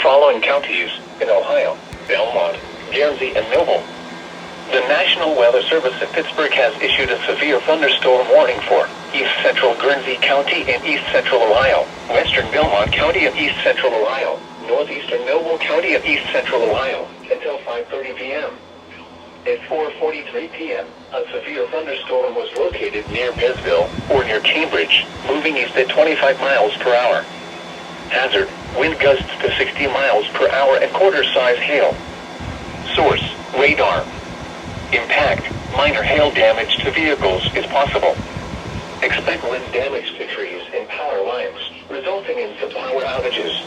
following counties in Ohio: Belmont, Guernsey, and Noble. The National Weather Service in Pittsburgh has issued a severe thunderstorm warning for East Central Guernsey County and East Central Ohio, Western Belmont County and East Central Ohio, Northeastern Noble County and East Central Ohio, until 5:30 p.m. At 4:43 p.m., a severe thunderstorm was located near Pittsville, or near Cambridge, moving east at 25 miles per hour. Hazard: wind gusts to 60 miles per hour and quarter-size hail. Source: radar. Impact: minor hail damage to vehicles is possible. Expect wind damage to trees and power lines, resulting in some power outages.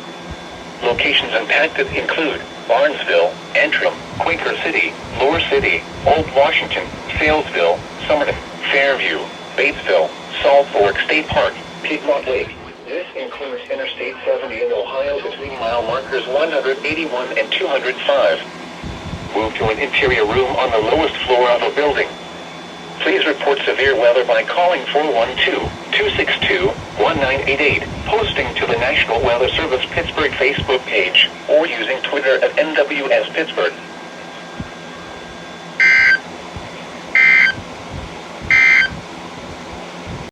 Locations impacted include Barnesville, Antrim, Quaker City, Lower City, Old Washington, Salesville, Somerton, Fairview, Batesville, Salt Fork State Park, Piedmont Lake. This includes Interstate 70 in Ohio between mile markers 181 and 205. Move to an interior room on the lowest floor of a building. Please report severe weather by calling 412-262-1988, posting to the National Weather Service Pittsburgh Facebook page, or using Twitter at NWS Pittsburgh.